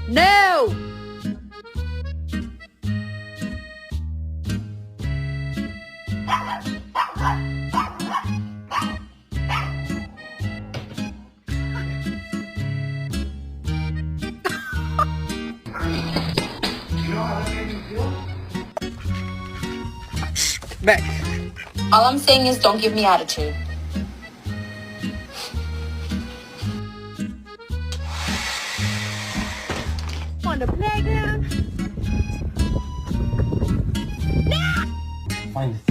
No! Back. All I'm saying is don't give me attitude. On the playground. Find